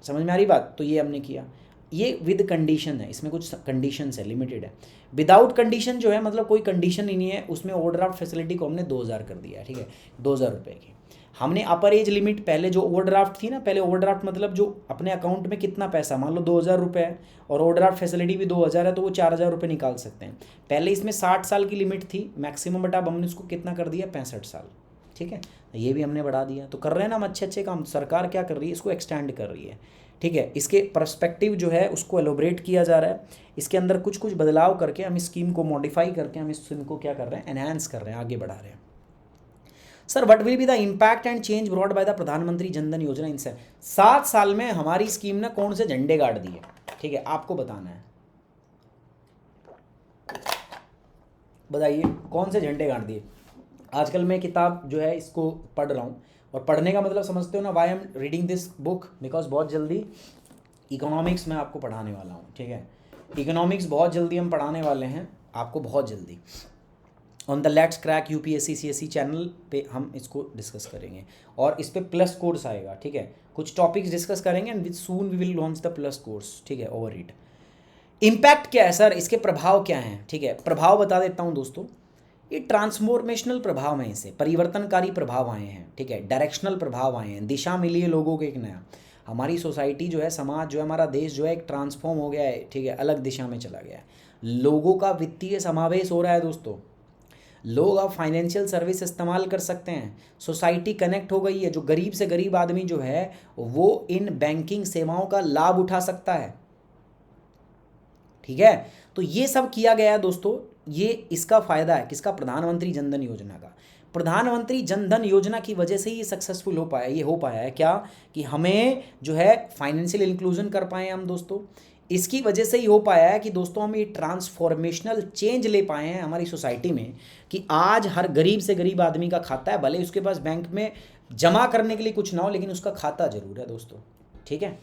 समझ में आ रही बात, तो ये हमने किया। ये विद कंडीशन है, इसमें कुछ कंडीशंस है, लिमिटेड है। विदाउट कंडीशन जो है मतलब कोई कंडीशन ही नहीं है, उसमें ओवरड्राफ्ट फैसिलिटी को हमने 2,000 कर दिया है, ठीक है, 2,000 रुपये की। हमने अपर एज लिमिट, पहले जो ओवरड्राफ्ट थी ना, पहले ओवरड्राफ्ट मतलब जो अपने अकाउंट में कितना पैसा, मान लो 2,000 रुपये है और ओवरड्राफ्ट फैसिलिटी भी 2,000 है, तो वो 4,000 रुपये निकाल सकते हैं। पहले इसमें 60 साल की लिमिट थी मैक्सिमम, बट अब हमने उसको कितना कर दिया, 65 साल, ठीक है, ये भी हमने बढ़ा दिया। तो कर रहे हैं ना हम अच्छे अच्छे काम, सरकार क्या कर रही है, इसको एक्सटेंड कर रही है, ठीक है। इसके पर्सपेक्टिव जो है उसको एलोबरेट किया जा रहा है, इसके अंदर कुछ कुछ बदलाव करके हम इस स्कीम को मॉडिफाई करके हम इस स्कीम को क्या कर रहे हैं, एनहांस कर रहे हैं, आगे बढ़ा रहे हैं। Sir what will be the impact and change brought by the Pradhan Mantri Jan Dhan योजना इन 7 साल में हमारी स्कीम ने कौन से झंडे गाड़ दिए, ठीक है, आपको बताना है, बताइए कौन से झंडे गाड़ दिए। आजकल मैं किताब जो है इसको पढ़ रहा हूँ, और पढ़ने का मतलब समझते हो ना, why am reading this book, because बहुत जल्दी इकोनॉमिक्स में आपको पढ़ाने वाला हूँ, ठीक है, इकोनॉमिक्स बहुत जल्दी हम पढ़ाने वाले हैं आपको, बहुत जल्दी on the let's crack UPSC CSC channel पे हम इसको डिस्कस करेंगे, और इस पर प्लस कोर्स आएगा, ठीक है, कुछ टॉपिक्स डिस्कस करेंगे and with soon we will launch the plus course, ठीक है, ओवर इट। इम्पैक्ट क्या है सर, इसके प्रभाव क्या हैं, ठीक है, प्रभाव बता देता हूँ दोस्तों। ये ट्रांसफॉर्मेशनल प्रभाव हैं, इसे परिवर्तनकारी प्रभाव आए हैं, ठीक है, डायरेक्शनल प्रभाव आए हैं, दिशा मिली है लोगों को एक नया, हमारी सोसाइटी जो है, समाज जो है, हमारा देश जो है एक ट्रांसफॉर्म हो गया है, ठीक है, अलग दिशा में चला गया है, लोगों का वित्तीय समावेश हो रहा है दोस्तों, लोग अब फाइनेंशियल सर्विस इस्तेमाल कर सकते हैं, सोसाइटी कनेक्ट हो गई है, जो गरीब से गरीब आदमी जो है वो इन बैंकिंग सेवाओं का लाभ उठा सकता है, ठीक है। तो ये सब किया गया है दोस्तों, ये इसका फायदा है किसका, प्रधानमंत्री जनधन योजना का। प्रधानमंत्री जनधन योजना की वजह से ये सक्सेसफुल हो पाया, ये हो पाया है क्या कि हमें जो है फाइनेंशियल इंक्लूजन कर पाए हम दोस्तों, इसकी वजह से ही हो पाया है कि दोस्तों हम ये ट्रांसफॉर्मेशनल चेंज ले पाए हैं हमारी सोसाइटी में, कि आज हर गरीब से गरीब आदमी का खाता है, भले उसके पास बैंक में जमा करने के लिए कुछ ना हो, लेकिन उसका खाता जरूर है दोस्तों, ठीक है।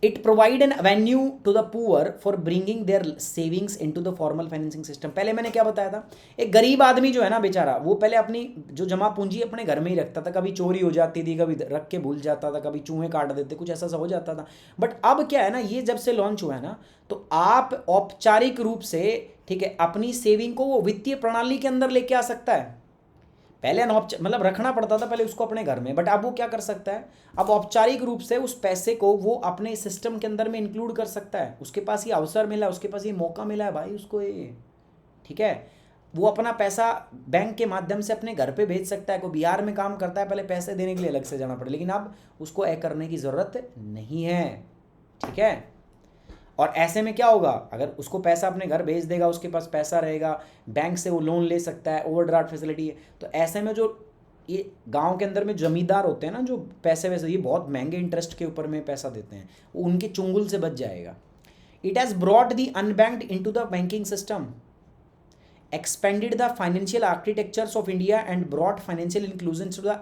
It provide an avenue to the poor for bringing their savings into the formal financing system. पहले मैंने क्या बताया था, एक गरीब आदमी जो है ना बेचारा, वो पहले अपनी जो जमा पूंजी अपने घर में ही रखता था, कभी चोरी हो जाती थी, कभी रख के भूल जाता था, कभी चूहे काट देते, कुछ ऐसा हो जाता था। बट अब क्या है ना, ये जब से लॉन्च हुआ है ना, तो आप औपचारिक रूप से, ठीक है, अपनी सेविंग को वो वित्तीय प्रणाली के अंदर लेके आ सकता है। पहले मतलब रखना पड़ता था पहले उसको अपने घर में, बट अब वो क्या कर सकता है, अब औपचारिक रूप से उस पैसे को वो अपने सिस्टम के अंदर में इंक्लूड कर सकता है। उसके पास ये अवसर मिला, उसके पास ये मौका मिला है भाई उसको, ये ठीक है, वो अपना पैसा बैंक के माध्यम से अपने घर पे भेज सकता है। कोई बिहार में काम करता है, पहले पैसे देने के लिए अलग से जाना पड़े, लेकिन अब उसको करने की ज़रूरत नहीं है, ठीक है। और ऐसे में क्या होगा, अगर उसको पैसा अपने घर भेज देगा, उसके पास पैसा रहेगा, बैंक से वो लोन ले सकता है, ओवरड्राफ्ट फैसिलिटी है, तो ऐसे में जो ये गांव के अंदर में जमींदार होते हैं ना जो पैसे वैसे, ये बहुत महंगे इंटरेस्ट के ऊपर में पैसा देते हैं, वो उनके चुंगल से बच जाएगा। It has brought the unbanked into the banking system, expanded the financial architectures of India and brought financial inclusion to the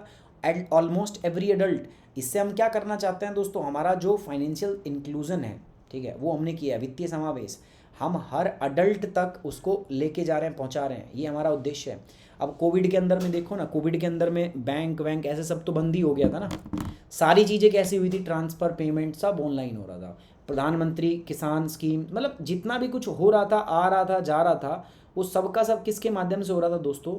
almost every adult। इससे हम क्या करना चाहते हैं दोस्तों, हमारा जो फाइनेंशियल इंक्लूजन है, ठीक है, वो हमने किया है, वित्तीय समावेश हम हर अडल्ट तक उसको लेके जा रहे हैं, पहुंचा रहे हैं, ये हमारा उद्देश्य है। अब कोविड के अंदर में देखो ना, कोविड के अंदर में बैंक वैंक ऐसे सब तो बंद ही हो गया था ना, सारी चीज़ें कैसी हुई थी, ट्रांसफ़र पेमेंट सब ऑनलाइन हो रहा था, प्रधानमंत्री किसान स्कीम, मतलब जितना भी कुछ हो रहा था, आ रहा था, जा रहा था, वो सबका सब किसके माध्यम से हो रहा था दोस्तों,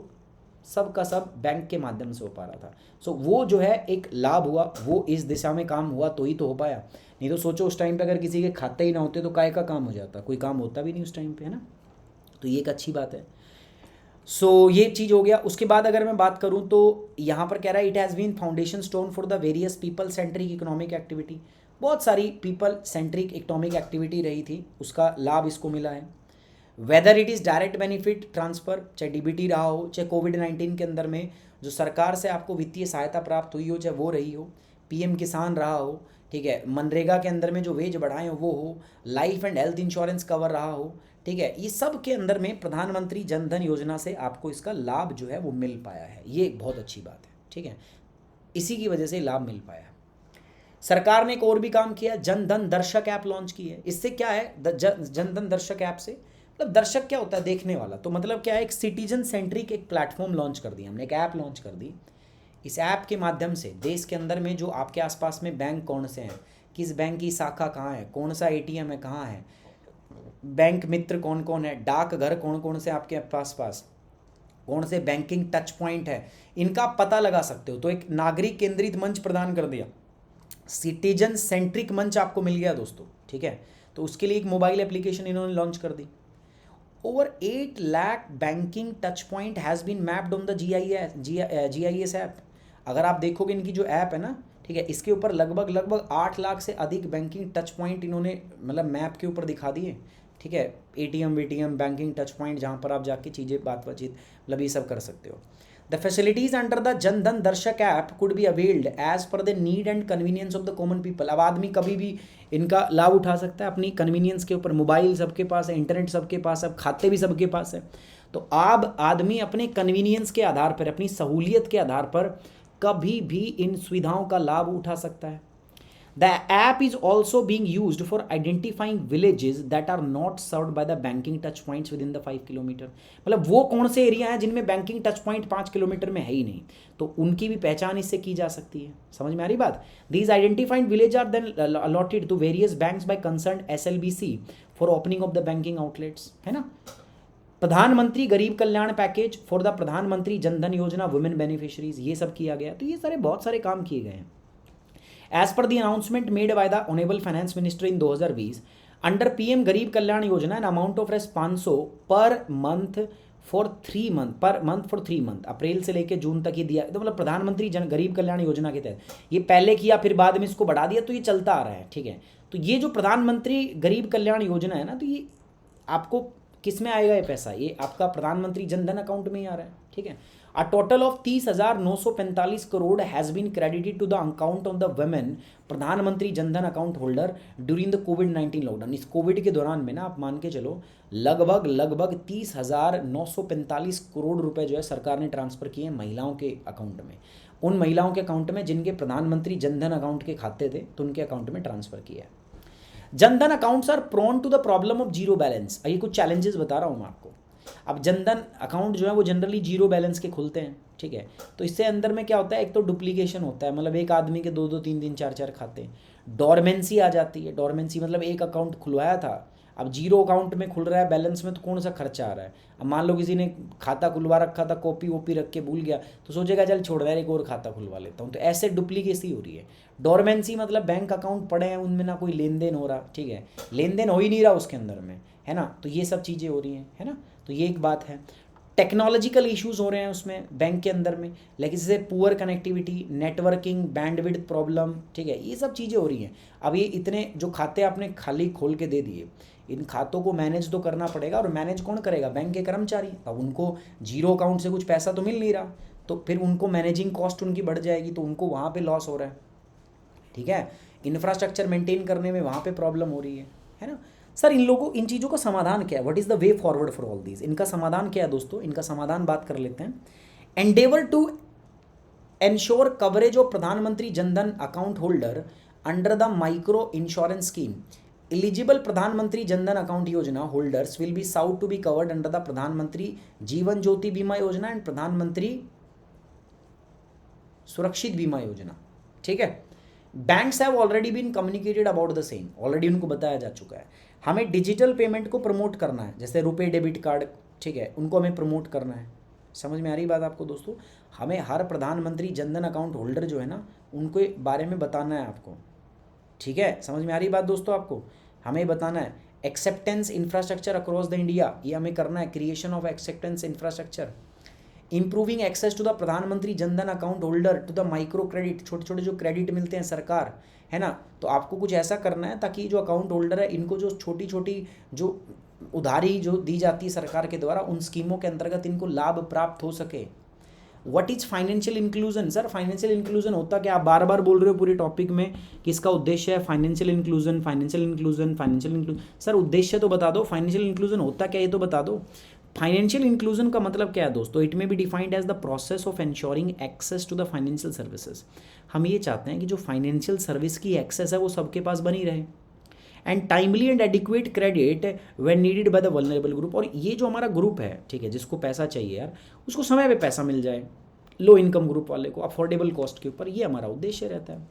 सबका सब बैंक के माध्यम से हो पा रहा था। सो वो जो है एक लाभ हुआ, वो इस दिशा में काम हुआ तो ही तो हो पाया, नहीं तो सोचो उस टाइम पे अगर किसी के खाते ही ना होते तो काय का काम हो जाता, कोई काम होता भी नहीं उस टाइम पे, है ना। तो ये एक अच्छी बात है। सो ये चीज़ हो गया। उसके बाद अगर मैं बात करूँ तो यहाँ पर कह रहा है it has been foundation stone for the various people centric economic activity, बहुत सारी पीपल सेंट्रिक इकोनॉमिक एक्टिविटी रही थी, उसका लाभ इसको मिला है। Whether it is direct benefit transfer, चाहे डीबीटी रहा हो, चाहे कोविड-19 के अंदर में जो सरकार से आपको वित्तीय सहायता प्राप्त हुई हो, चाहे वो रही हो, पीएम किसान रहा हो, ठीक है, मनरेगा के अंदर में जो वेज बढ़ाए हो वो हो, life and health insurance cover रहा हो, ठीक है, ये सब के अंदर में प्रधानमंत्री जन धन योजना से आपको इसका लाभ जो है वो मिल पाया है, ये एक बहुत अच्छी बात है, ठीक है, इसी की वजह से लाभ मिल पाया है। सरकार ने एक और भी काम किया, जन धन दर्शक ऐप लॉन्च की है। इससे क्या है, जन धन दर्शक ऐप से मतलब दर्शक क्या होता है, देखने वाला, तो मतलब क्या है, एक सिटीजन सेंट्रिक एक प्लेटफॉर्म लॉन्च कर दिया हमने, एक ऐप लॉन्च कर दी। इस ऐप के माध्यम से देश के अंदर में जो आपके आसपास में बैंक कौन से हैं, किस बैंक की शाखा कहाँ है, कौन सा एटीएम है कहाँ है, बैंक मित्र कौन कौन है, डाक घर कौन कौन से आपके पास कौन से बैंकिंग टच पॉइंट है, इनका पता लगा सकते हो। तो एक नागरिक केंद्रित मंच प्रदान कर दिया, सिटीजन सेंट्रिक मंच आपको मिल गया दोस्तों, ठीक है। तो उसके लिए एक मोबाइल एप्लीकेशन इन्होंने लॉन्च कर दी। Over 8 lakh banking touch point has been mapped on the GIS app. अगर आप देखोगे इनकी जो ऐप है ना, ठीक है, इसके ऊपर लगभग 8 लाख से अधिक बैंकिंग टच पॉइंट इन्होंने मतलब मैप के ऊपर दिखा दिए, ठीक है, ATM VTM banking touch point जहाँ पर आप जाके चीज़ें बातचीत मतलब ये सब कर सकते हो। The facilities under the Jan Dhan Darshak app could be availed as per the need and convenience of the common people. अब आदमी कभी भी इनका लाभ उठा सकता है अपनी कन्वीनियंस के ऊपर, मोबाइल सबके पास है, इंटरनेट सबके पास है, खाते भी सबके पास है, तो अब आदमी अपने कन्वीनियंस के आधार पर, अपनी सहूलियत के आधार पर कभी भी इन सुविधाओं का लाभ उठा सकता है। The app is also being used for identifying villages that are not served by the banking touch points within the 5 kilometre. मतलब वो कौन से एरिया हैं जिनमें बैंकिंग टच पॉइंट 5 किलोमीटर में है ही नहीं, तो उनकी भी पहचान इससे की जा सकती है। समझ में आ रही बात। These identified villages are then allotted to various banks by concerned SLBC for opening of the banking outlets, है ना। प्रधानमंत्री गरीब कल्याण पैकेज फॉर द प्रधानमंत्री जन धन योजना वुमेन बेनिफिशरीज, ये सब किया गया। तो ये सारे बहुत सारे काम किए गए हैं। As per the announcement made by the Honorable Finance Minister in 2020, under PM गरीब Kalyan Yojana an amount of 500 per month for 3 month, अप्रैल से लेकर जून तक ही दिया। तो मतलब प्रधानमंत्री जन गरीब कल्याण योजना के तहत ये पहले किया, फिर बाद में इसको बढ़ा दिया, तो ये चलता आ रहा है, ठीक है। तो ये जो प्रधानमंत्री गरीब कल्याण योजना है ना, तो ये आपको किस में आएगा ये पैसा, ये आपका प्रधानमंत्री जन धन अकाउंट में ही आ रहा है, ठीक है। A total of 30,945 crore has been credited to the account of the women Pradhan Mantri Jan Dhan account holder during the कोविड-19 लॉकडाउन। इस कोविड के दौरान में ना आप मान के चलो लगभग 30,945 करोड़ रुपए जो है सरकार ने ट्रांसफ़र किए हैं महिलाओं के अकाउंट में, उन महिलाओं के अकाउंट में जिनके प्रधानमंत्री जनधन अकाउंट के खाते थे, तो उनके अकाउंट में ट्रांसफ़र किया है। Jan Dhan accounts are prone to the problem of zero balance. ये कुछ चैलेंजेस बता रहा हूँ मैं आपको। अब जनधन अकाउंट जो है वो जनरली जीरो बैलेंस के खुलते हैं, ठीक है। तो इससे अंदर में क्या होता है, एक तो डुप्लीकेशन होता है, मतलब एक आदमी के 2-2 3-3 4-4 खाते। डोरमेंसी आ जाती है। डोरमेंसी मतलब एक अकाउंट खुलवाया था, अब जीरो अकाउंट में खुल रहा है बैलेंस में, तो कौन सा खर्चा आ रहा है। अब मान लो किसी ने खाता खुलवा रखा था, कॉपी वॉपी रख के भूल गया, तो सोचेगा चल छोड़ यार एक और खाता खुलवा लेता हूँ, तो ऐसे डुप्लीकेसी हो रही है। डोरमेंसी मतलब बैंक अकाउंट पड़े हैं, उनमें ना कोई लेन देन हो रहा, ठीक है, लेन देन हो ही नहीं रहा उसके अंदर में, है ना। तो ये सब चीज़ें हो रही हैं, है ना। तो ये एक बात है। टेक्नोलॉजिकल इश्यूज हो रहे हैं उसमें बैंक के अंदर में, लेकिन जैसे poor connectivity, networking, bandwidth problem, ठीक है, ये सब चीज़ें हो रही हैं। अब ये इतने जो खाते आपने खाली खोल के दे दिए, इन खातों को मैनेज तो करना पड़ेगा, और मैनेज कौन करेगा? बैंक के कर्मचारी। अब उनको जीरो अकाउंट से कुछ पैसा तो मिल नहीं रहा, तो फिर उनको मैनेजिंग कॉस्ट उनकी बढ़ जाएगी, तो उनको वहाँ पे लॉस हो रहा है, ठीक है। इंफ्रास्ट्रक्चर मेंटेन करने में वहाँ पे प्रॉब्लम हो रही है ना। सर इन चीज़ों का समाधान क्या है? What is the way forward for all these? इनका समाधान क्या है दोस्तों? इनका समाधान बात कर लेते हैं। Endeavour to ensure coverage of Pradhan Mantri Jan Dhan account holder under the micro insurance scheme. Eligible Pradhan Mantri Jan Dhan account Yojana holders will be sought to be covered under the Pradhan Mantri Jeevan ज्योति बीमा योजना एंड प्रधानमंत्री सुरक्षित बीमा योजना, ठीक है। Banks have already been communicated about the same, already उनको बताया जा चुका है। हमें डिजिटल पेमेंट को प्रमोट करना है, जैसे रुपए डेबिट कार्ड, ठीक है, उनको हमें प्रमोट करना है। समझ में आ रही बात आपको दोस्तों? हमें हर प्रधानमंत्री जनधन अकाउंट होल्डर जो है ना, उनके बारे में बताना है आपको, ठीक है। समझ में आ रही बात दोस्तों आपको? हमें बताना है acceptance infrastructure across the India, ये हमें करना है, creation of acceptance infrastructure. Improving access to the Pradhan Mantri Jan Dhan account holder to the micro credit, छोटे छोटे जो क्रेडिट मिलते हैं सरकार, है ना, तो आपको कुछ ऐसा करना है ताकि जो अकाउंट होल्डर है इनको जो छोटी छोटी जो उधारी जो दी जाती है सरकार के द्वारा, उन स्कीमों के अंतर्गत इनको लाभ प्राप्त हो सके। What is financial inclusion? Sir financial inclusion होता क्या? आप बार बार बोल रहे हो पूरे टॉपिक में कि इसका उद्देश्य है financial inclusion, financial inclusion, financial inclusion. Sir उद्देश्य तो बता दो, फाइनेंशियल इंक्लूजन होता क्या ये तो बता दो। फाइनेंशियल इंक्लूजन का मतलब क्या है दोस्तों? It may be defined as the process of ensuring access to the financial services. हम ये चाहते हैं कि जो फाइनेंशियल सर्विस की एक्सेस है वो सबके पास बनी रहे, and timely and adequate credit when needed by the vulnerable group. और ये जो हमारा ग्रुप है, ठीक है, जिसको पैसा चाहिए यार, उसको समय पे पैसा मिल जाए, लो इनकम ग्रुप वाले को अफोर्डेबल कॉस्ट के ऊपर, ये हमारा उद्देश्य रहता है।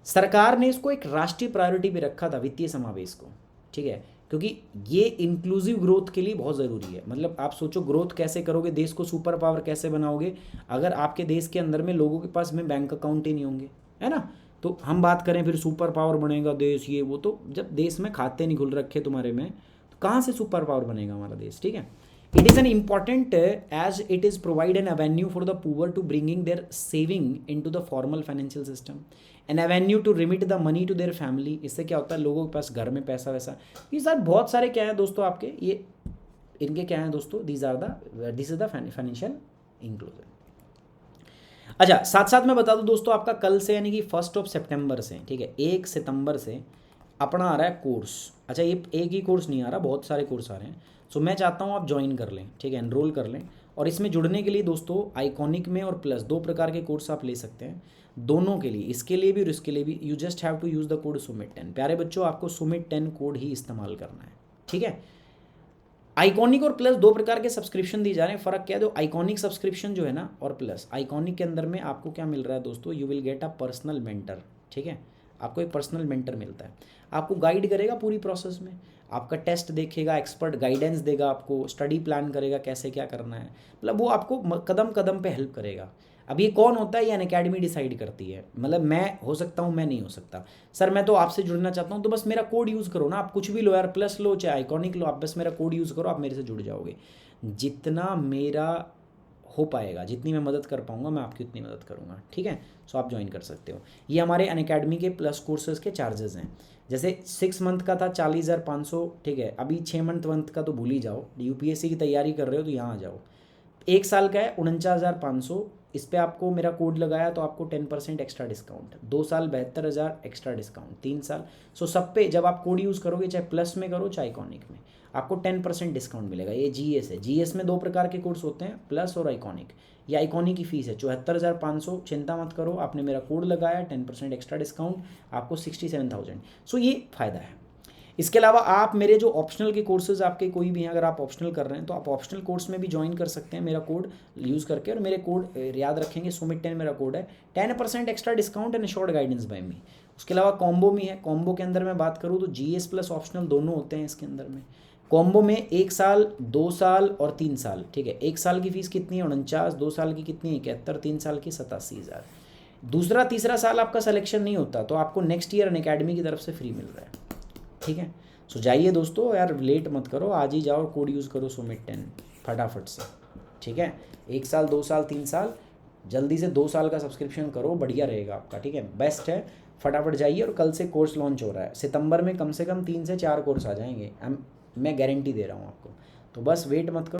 सरकार ने इसको एक राष्ट्रीय प्रायोरिटी पे रखा था, वित्तीय समावेश को, ठीक है, क्योंकि ये इंक्लूसिव ग्रोथ के लिए बहुत ज़रूरी है। मतलब आप सोचो ग्रोथ कैसे करोगे, देश को सुपर पावर कैसे बनाओगे, अगर आपके देश के अंदर में लोगों के पास में बैंक अकाउंट ही नहीं होंगे, है ना। तो हम बात करें फिर सुपर पावर बनेगा देश, ये वो, तो जब देश में खाते नहीं खुल रखे तुम्हारे में, तो कहाँ से सुपर पावर बनेगा हमारा देश, ठीक है। It is an important as it is provide an avenue for the poor to bringing their saving into the formal financial system, an avenue to remit the money to their family। इससे क्या होता है, लोगों के पास घर में पैसा वैसा, ये सर बहुत सारे क्या है दोस्तों आपके, ये इनके क्या है दोस्तों, this is the financial inclusion. अच्छा, साथ साथ मैं बता दूं दोस्तों, आपका कल से यानी कि 1 सितंबर से, ठीक है, 1 सितंबर से अपना आ रहा है कोर्स। अच्छा, ये एक ही कोर्स नहीं आ रहा, बहुत सारे कोर्स आ रहे हैं। सो मैं चाहता हूँ आप ज्वाइन कर लें, ठीक है, एनरोल कर लें। और इसमें जुड़ने के लिए दोस्तों आइकॉनिक में और प्लस 2 प्रकार के कोर्स आप ले सकते हैं, दोनों के लिए, इसके लिए भी और इसके लिए भी। You just have to use the code सुमित10। प्यारे बच्चों, आपको सुमित10 कोड ही इस्तेमाल करना है, ठीक है। आइकॉनिक और प्लस 2 प्रकार के सब्सक्रिप्शन दी जा रहे हैं। फ़र्क क्या है, तो आइकॉनिक सब्सक्रिप्शन जो है ना, और प्लस आइकॉनिक के अंदर में आपको क्या मिल रहा है दोस्तों, you will get a personal mentor, ठीक है। आपको एक पर्सनल मेंटर मिलता है, आपको गाइड करेगा पूरी प्रोसेस में, आपका टेस्ट देखेगा, एक्सपर्ट गाइडेंस देगा, आपको स्टडी प्लान करेगा कैसे क्या करना है, मतलब वो आपको कदम कदम पे हेल्प करेगा। अब ये कौन होता है, ये अनअकैडमी डिसाइड करती है। मतलब मैं हो सकता हूँ, मैं नहीं हो सकता। सर मैं तो आपसे जुड़ना चाहता हूँ, तो बस मेरा कोड यूज़ करो ना, आप कुछ भी लो यार, प्लस लो चाहे आइकॉनिक लो, आप बस मेरा कोड यूज़ करो, आप मेरे से जुड़ जाओगे। जितना मेरा हो पाएगा, जितनी मैं मदद कर पाऊंगा, मैं आपकी उतनी मदद करूंगा, ठीक है। सो आप ज्वाइन कर सकते हो। ये हमारे अनअकैडमी के प्लस कोर्सेज के चार्जेस हैं। जैसे 6 मंथ का था 40,500, ठीक है। अभी 6 मंथ का तो भूल ही जाओ, यूपीएससी की तैयारी कर रहे हो तो यहाँ आ जाओ। 1 साल का है 49,500, इस पर आपको मेरा कोड लगाया तो आपको 10% एक्स्ट्रा डिस्काउंट। 2 साल 72,000 एक्स्ट्रा डिस्काउंट, 3 साल। सो सब पे जब आप कोड यूज़ करोगे, चाहे प्लस में करो चाहे आइकॉनिक में, आपको 10% डिस्काउंट मिलेगा। ये जीएस है, जीएस में 2 प्रकार के कोर्स होते हैं, प्लस और आइकॉनिक। ये आइकॉनिक की फीस है 74,500, चिंता मत करो, आपने मेरा कोड लगाया, 10% एक्स्ट्रा डिस्काउंट, आपको 67,000। सो ये फ़ायदा है। इसके अलावा आप मेरे जो ऑप्शनल के कोर्सेज आपके कोई भी हैं, अगर आप ऑप्शनल कर रहे हैं तो आप ऑप्शनल कोर्स में भी ज्वाइन कर सकते हैं मेरा कोड यूज़ करके। और मेरे कोड याद रखेंगे, सुमित10 मेरा कोड है, 10% extra discount and short guidance by me. उसके अलावा कॉम्बो में है, कॉम्बो के अंदर मैं बात करूँ तो जीएस प्लस ऑप्शनल दोनों होते हैं इसके अंदर में। कॉम्बो में 1 साल, 2 साल और 3 साल, ठीक है। 1 साल की फ़ीस कितनी है 49, 2 साल की कितनी है 71, 3 साल की 87,000। दूसरा तीसरा साल आपका सिलेक्शन नहीं होता तो आपको नेक्स्ट ईयर अनअकैडमी की तरफ से फ्री मिल रहा है, ठीक है। सो जाइए दोस्तों, यार लेट मत करो, आज ही जाओ, कोड यूज़ करो सुमित10 फटाफट से, ठीक है। 1 साल, 2 साल, 3 साल, जल्दी से 2 साल का सब्सक्रिप्शन करो, बढ़िया रहेगा आपका, ठीक है, बेस्ट है। फटाफट जाइए। और कल से कोर्स लॉन्च हो रहा है, सितंबर में कम से कम 3 से 4 कोर्स आ जाएंगे, मैं गारंटी दे रहा हूँ आपको। तो बस वेट मत करो।